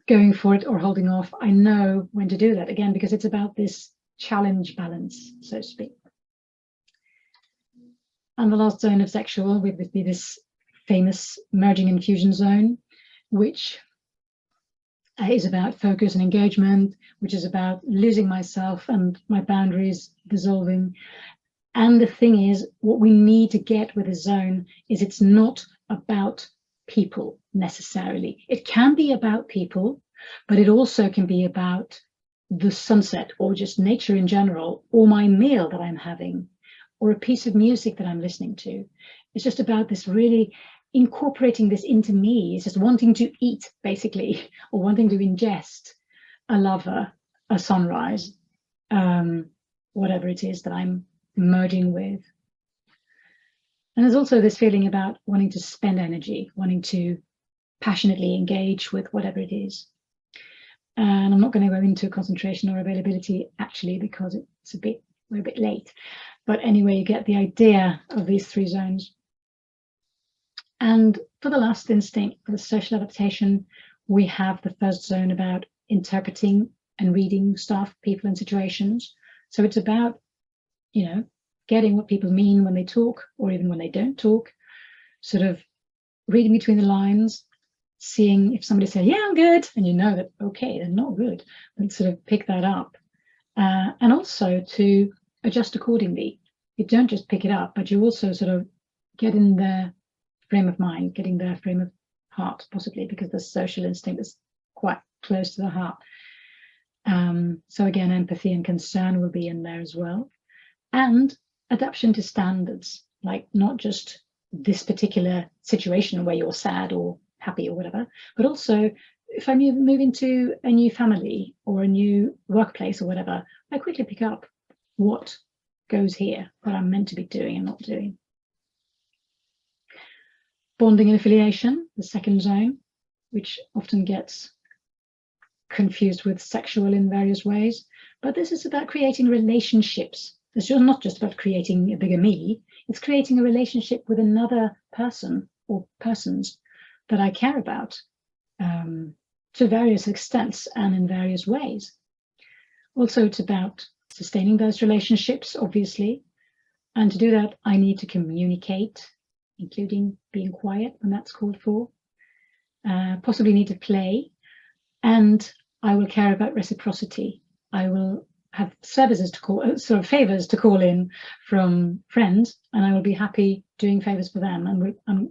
going for it or holding off, I know when to do that, again, because it's about this challenge balance, so to speak. And the last zone of sexual would be this famous merging and fusion zone, which is about focus and engagement, which is about losing myself and my boundaries dissolving. And the thing is, what we need to get with a zone is it's not about people necessarily. It can be about people, but it also can be about the sunset or just nature in general, or my meal that I'm having, or a piece of music that I'm listening to. It's just about this really incorporating this into me. It's just wanting to eat, basically, or wanting to ingest a lover, a sunrise, whatever it is that I'm merging with. And there's also this feeling about wanting to spend energy, wanting to passionately engage with whatever it is. And I'm not going to go into concentration or availability, actually, because we're a bit late. But anyway, you get the idea of these three zones. And for the last instinct, for the social adaptation, we have the first zone about interpreting and reading stuff, people and situations. So it's about, getting what people mean when they talk, or even when they don't talk, sort of reading between the lines, seeing if somebody says, yeah, I'm good, and you know that, okay, they're not good, and sort of pick that up. And also to adjust accordingly. You don't just pick it up, but you also sort of get in their frame of mind, getting their frame of heart, possibly, because the social instinct is quite close to the heart. So again, empathy and concern will be in there as well. And adaptation to standards, like not just this particular situation where you're sad or happy or whatever, but also if I move into a new family or a new workplace or whatever, I quickly pick up what goes here, what I'm meant to be doing and not doing. Bonding and affiliation, the second zone, which often gets confused with sexual in various ways, but this is about creating relationships. It's not just about creating a bigger me, it's creating a relationship with another person or persons that I care about to various extents and in various ways. Also, it's about sustaining those relationships, obviously. And to do that, I need to communicate, including being quiet when that's called for. Possibly need to play. And I will care about reciprocity. I will have services to call, sort of favors to call in from friends, and I will be happy doing favors for them. And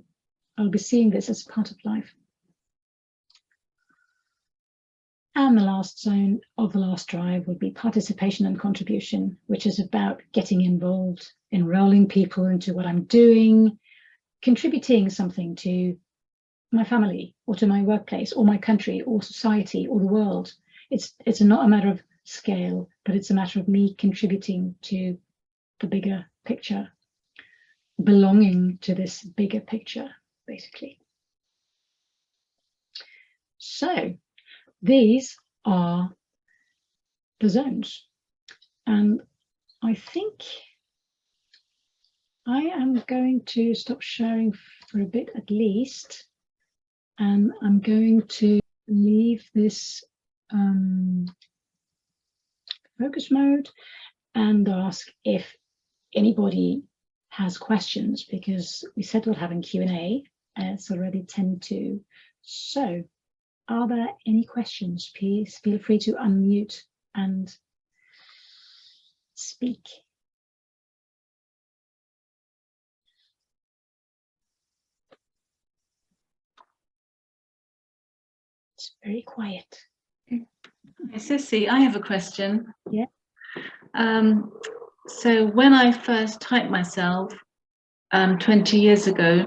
I'll be seeing this as part of life. And the last zone of the last drive would be participation and contribution, which is about getting involved, enrolling people into what I'm doing, contributing something to my family or to my workplace or my country or society or the world. It's not a matter of scale, but it's a matter of me contributing to the bigger picture, belonging to this bigger picture, basically. So these are the zones. And I think I am going to stop sharing for a bit at least, and I'm going to leave this focus mode and ask if anybody has questions, because we said we're having Q&A and it's already 10:02. So are there any questions? Please feel free to unmute and speak. It's very quiet. Hey, Cicci, I have a question. Yeah. So when I first typed myself 20 years ago,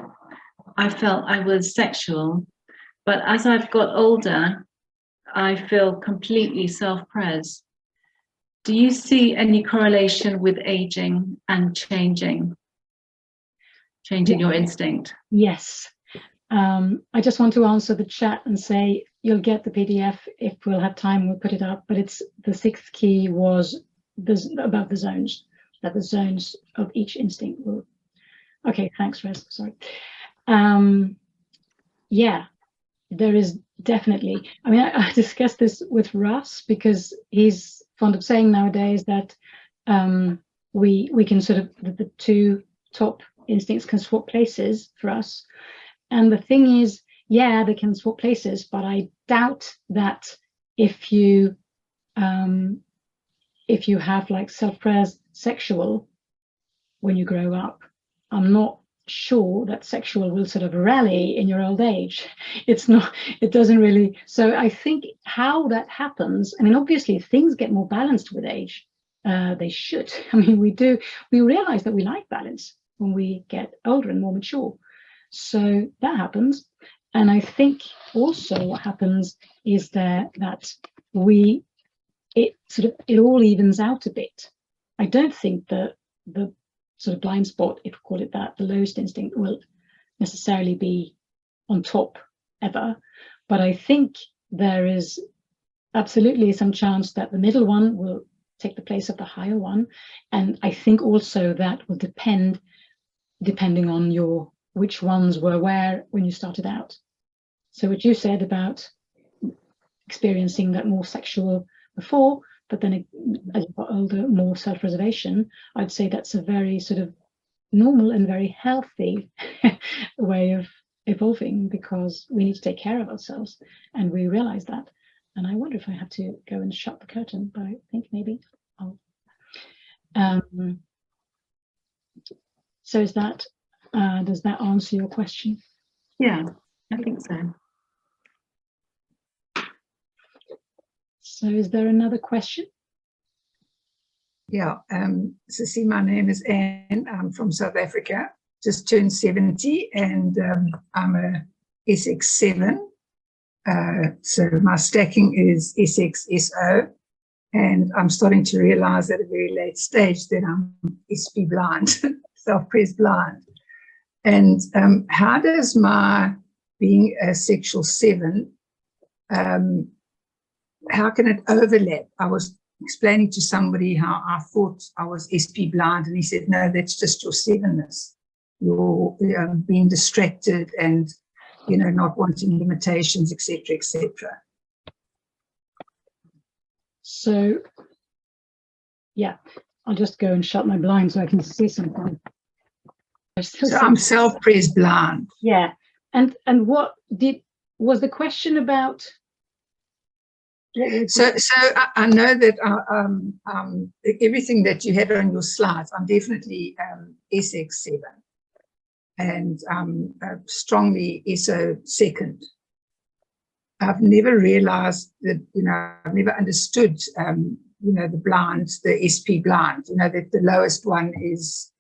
I felt I was sexual, but as I've got older, I feel completely self-pres. Do you see any correlation with aging and changing your instinct? Yes. I just want to answer the chat and say you'll get the PDF if we'll have time. We'll put it up. But it's the 6th key was about the zones, that the zones of each instinct will. Okay, thanks, Rez. Sorry. Yeah, there is definitely. I mean, I discussed this with Russ because he's fond of saying nowadays that we can sort of the two top instincts can swap places for us. And the thing is, yeah, they can swap places, but I doubt that if you have like self-pres sexual when you grow up, I'm not sure that sexual will sort of rally in your old age. It's not, it doesn't really. So I think how that happens, I mean, obviously things get more balanced with age. They should. I mean, we realize that we like balance when we get older and more mature. So that happens. And I think also what happens is that it all evens out a bit. I don't think that the sort of blind spot, if we call it that, the lowest instinct will necessarily be on top ever. But I think there is absolutely some chance that the middle one will take the place of the higher one. And I think also that will depending on which ones were where when you started out. So what you said about experiencing that more sexual before, but then as you got older, more self-preservation, I'd say that's a very sort of normal and very healthy way of evolving, because we need to take care of ourselves and we realize that. And I wonder if I have to go and shut the curtain, but I think maybe I'll. So is that, does that answer your question? Yeah, I think so. So is there another question? Yeah, Cicci, my name is Anne. I'm from South Africa, just turned 70, and I'm a SX7. So my stacking is SXSO, and I'm starting to realize at a very late stage that I'm SP blind, self-pres blind. And how does my being a sexual 7, how can it overlap? I was explaining to somebody how I thought I was SP blind, and he said, no, that's just your 7ness. You're being distracted and, you know, not wanting limitations, etc., etc. So, yeah, I'll just go and shut my blind so I can see something. So I'm self-pres blind. Yeah, and what was the question about? So I know that everything that you had on your slides, I'm definitely SX7, and strongly SO second. I've never realized that, you know, I've never understood, you know, the blind, the SP blind, you know, that the lowest one is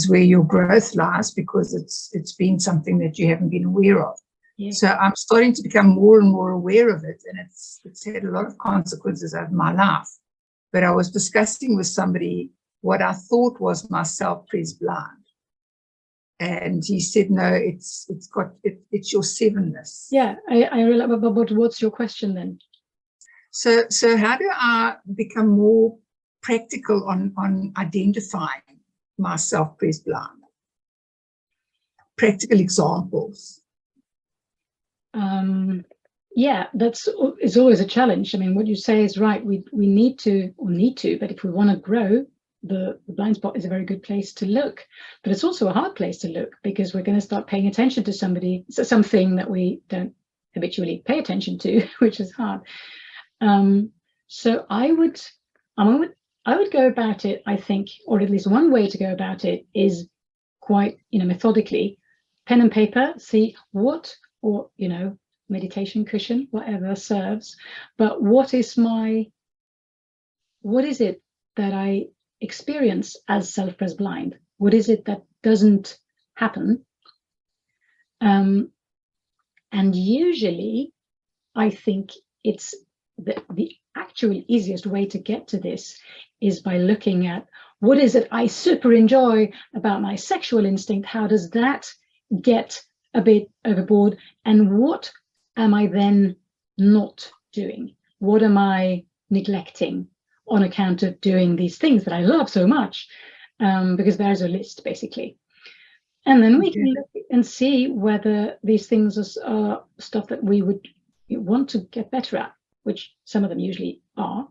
where your growth lies, because it's been something that you haven't been aware of. Yeah. So I'm starting to become more and more aware of it, and it's had a lot of consequences over my life. But I was discussing with somebody what I thought was my self-pres blind, and he said, no, it's your 7ness. Yeah, I realize. But what's your question then? So how do I become more practical on identifying myself pressed blind? Practical examples. Yeah, it's always a challenge. I mean, what you say is right. We need to, but if we want to grow, the blind spot is a very good place to look. But it's also a hard place to look, because we're going to start paying attention to something that we don't habitually pay attention to, which is hard. So I would go about it, I think, or at least one way to go about it is quite, methodically, pen and paper, see what, or, meditation cushion, whatever serves, but what is it that I experience as self-pressed blind? What is it that doesn't happen? And usually I think it's the actual easiest way to get to this is by looking at what is it I super enjoy about my sexual instinct? How does that get a bit overboard? And what am I then not doing? What am I neglecting on account of doing these things that I love so much? Because there's a list, basically. And then we can look and see whether these things are stuff that we would want to get better at, which some of them usually are.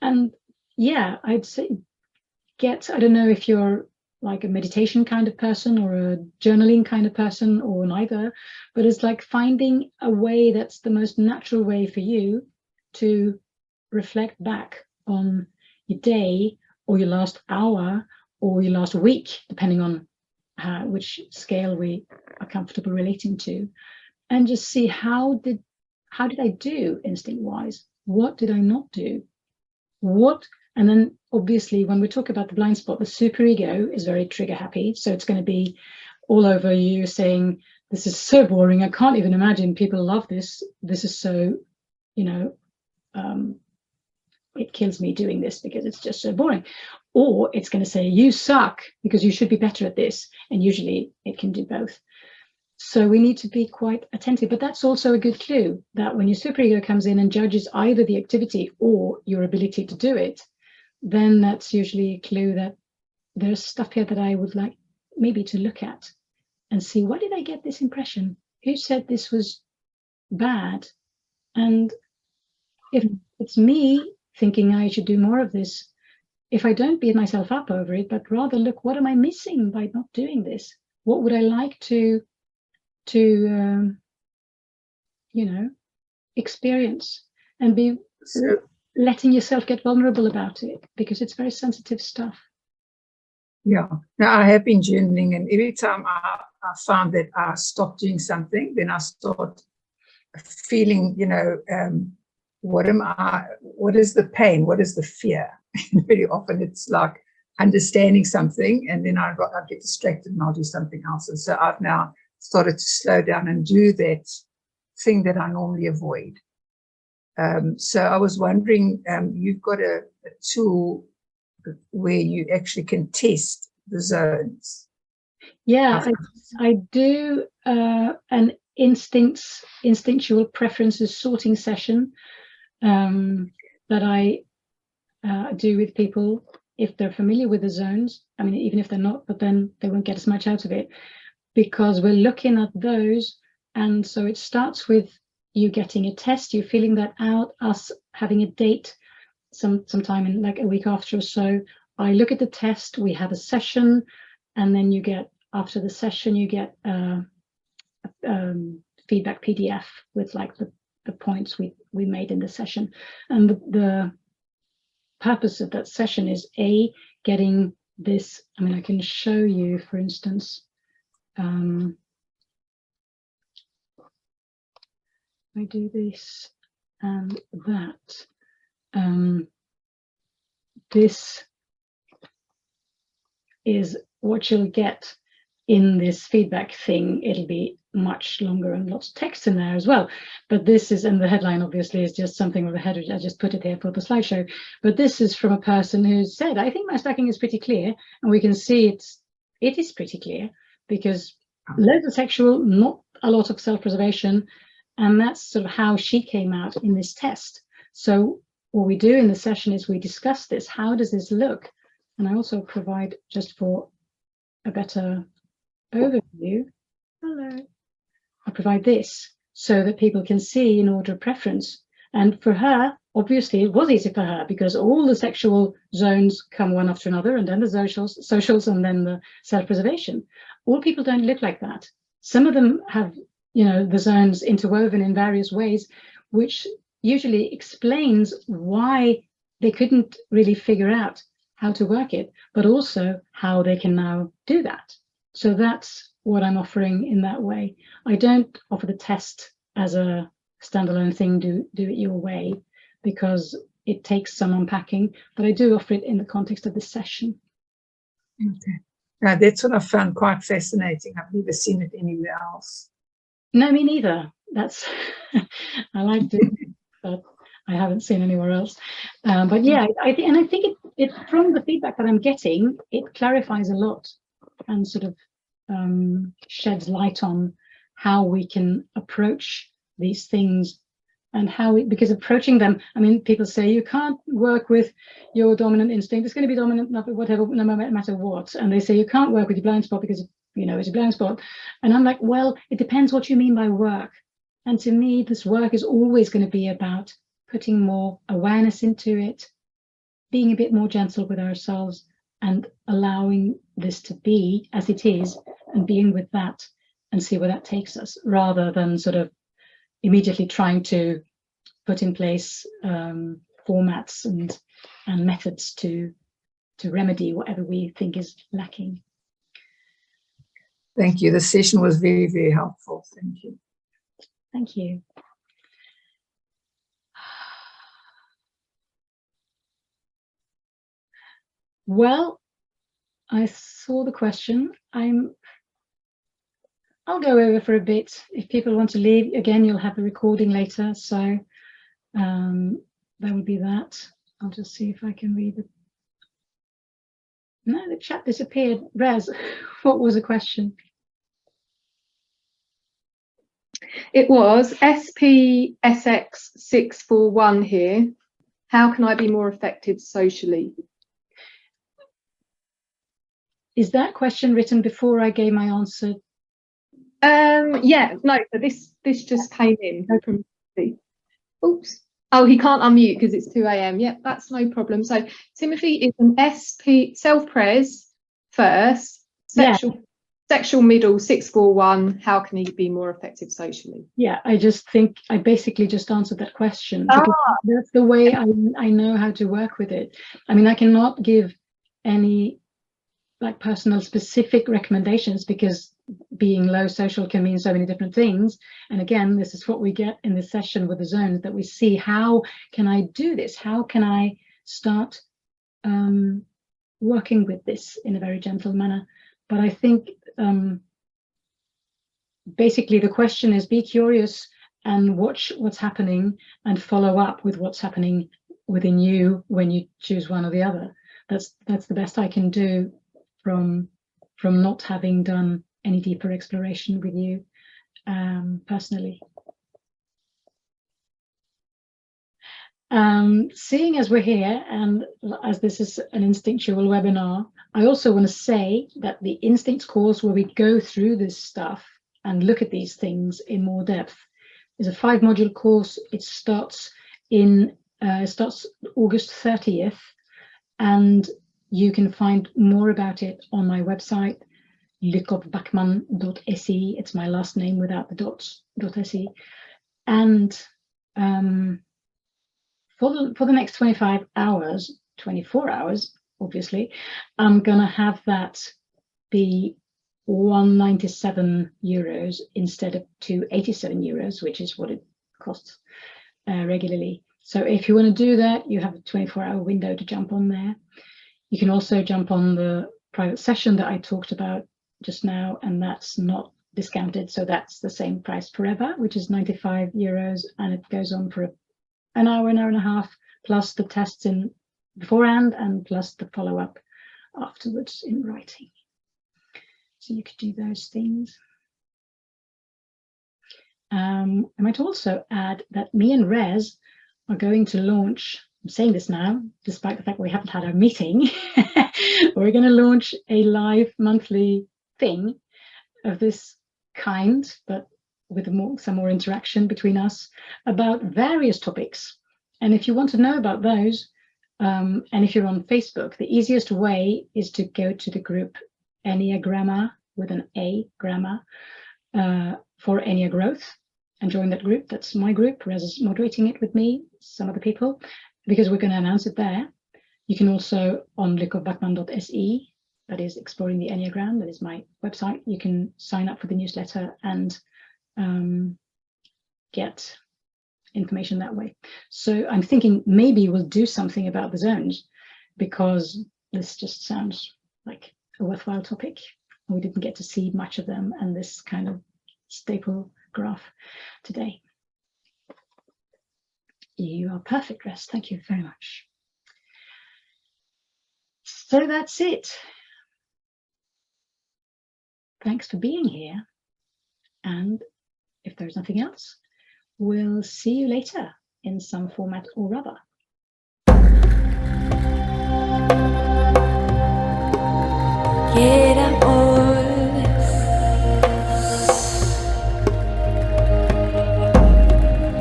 And yeah, I'd say I don't know if you're like a meditation kind of person or a journaling kind of person or neither, but it's like finding a way that's the most natural way for you to reflect back on your day or your last hour or your last week, depending on which scale we are comfortable relating to, and just see how did I do instinct wise? What did I not do? And then obviously when we talk about the blind spot, the superego is very trigger happy. So it's going to be all over you saying, this is so boring. I can't even imagine people love this. This is so, it kills me doing this because it's just so boring. Or it's going to say, you suck because you should be better at this. And usually it can do both. So we need to be quite attentive, but that's also a good clue that when your superego comes in and judges either the activity or your ability to do it, then that's usually a clue that there's stuff here that I would like maybe to look at and see, what did I get this impression? Who said this was bad? And if it's me thinking I should do more of this, if I don't beat myself up over it, but rather look, what am I missing by not doing this? What would I like to experience, and be letting yourself get vulnerable about it, because it's very sensitive stuff. Yeah, now I have been journaling, and every time I found that I stopped doing something, then I start feeling, what is the pain? What is the fear? Very often it's like understanding something, and then I get distracted and I'll do something else. And so I've now started to slow down and do that thing that I normally avoid. So I was wondering, you've got a tool where you actually can test the zones. Yeah, I do an instinctual preferences sorting session that I do with people if they're familiar with the zones. I mean, even if they're not, but then they won't get as much out of it, because we're looking at those. And so it starts with you getting a test, you filling that out, us having a date sometime in like a week after or so. I look at the test, we have a session, and then you get, after the session, you get feedback PDF with like the points we made in the session. And the purpose of that session is getting this. I mean, I can show you, for instance, I do this and that. This is what you'll get in this feedback thing. It'll be much longer and lots of text in there as well. But this is, and the headline obviously is just something with a header. I just put it here for the slideshow. But this is from a person who said, I think my stacking is pretty clear. And we can see it is pretty clear, because loads of sexual, not a lot of self-preservation, And that's sort of how she came out in this test. So what we do in the session is we discuss this. How does this look? And I also provide, just for a better overview, hello, I provide this so that people can see in order of preference. And for her, obviously, it was easy for her because all the sexual zones come one after another, and then the socials, and then the self-preservation. All people don't look like that. Some of them have, the zones interwoven in various ways, which usually explains why they couldn't really figure out how to work it, but also how they can now do that. So that's what I'm offering in that way. I don't offer the test as a standalone thing, do it your way, because it takes some unpacking, but I do offer it in the context of the session. Okay. Now, that's what I found quite fascinating. I've never seen it anywhere else. No, me neither. That's I liked it, but I haven't seen anywhere else. But yeah, I think it from the feedback that I'm getting, it clarifies a lot and sort of sheds light on how we can approach these things and because approaching them, I mean, people say you can't work with your dominant instinct. It's going to be dominant, whatever, no matter what. And they say you can't work with your blind spot because, it's a blind spot. And I'm like, well, it depends what you mean by work. And to me, this work is always going to be about putting more awareness into it, being a bit more gentle with ourselves, and allowing this to be as it is, and being with that and see where that takes us, rather than sort of immediately trying to put in place formats and methods to remedy whatever we think is lacking. Thank you. The session was very, very helpful. Thank you. Thank you. Well, I saw the question. I'll go over for a bit. If people want to leave, again, you'll have the recording later. So that would be that. I'll just see if I can read it. No, the chat disappeared. Rez, what was the question? It was SPSX641 here. How can I be more effective socially? Is that question written before I gave my answer? Yeah, no, so this just came in from oops. Oh, he can't unmute because it's 2 a.m. Yep, that's no problem. So Timothy is an SP self-pres first, sexual middle 641. How can he be more effective socially? Yeah, I just think I basically just answered that question. That's the way I know how to work with it. I mean, I cannot give any like personal specific recommendations because being low social can mean so many different things. And again, this is what we get in this session with the zones, that we see how can I do this? How can I start working with this in a very gentle manner? But I think basically the question is be curious and watch what's happening and follow up with what's happening within you when you choose one or the other. That's the best I can do from not having done any deeper exploration with you personally. Seeing as we're here and as this is an instinctual webinar, I also want to say that the Instincts course, where we go through this stuff and look at these things in more depth, is a 5-module course. It starts August 30th, and you can find more about it on my website, lykopbakman.se. It's my last name without the dots, .se. And for the next 24 hours, obviously, I'm going to have that be €197 instead of €287, which is what it costs regularly. So if you want to do that, you have a 24-hour window to jump on there. You can also jump on the private session that I talked about just now, and that's not discounted. So that's the same price forever, which is €95, and it goes on for an hour and a half, plus the tests in beforehand and plus the follow-up afterwards in writing. So you could do those things. I might also add that me and Rez are going to launch, I'm saying this now, despite the fact we haven't had our meeting, we're going to launch a live monthly thing of this kind, but with some more interaction between us about various topics. And if you want to know about those, and if you're on Facebook, the easiest way is to go to the group Enneagramma with an A, grammar, for Ennea Growth, and join that group. That's my group. Rez is moderating it with me, some other people, because we're going to announce it there. You can also, on lycobachman.se, that is Exploring the Enneagram, that is my website, you can sign up for the newsletter and get information that way. So I'm thinking maybe we'll do something about the zones, because this just sounds like a worthwhile topic. We didn't get to see much of them and this kind of staple graph today. You are perfect, Rez. Thank you very much. So that's it. Thanks for being here. And if there's nothing else, we'll see you later in some format or other. Get amor,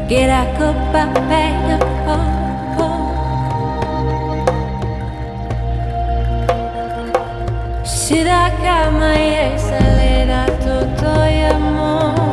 get a copa de poco. Si da cama e salera tutto amor.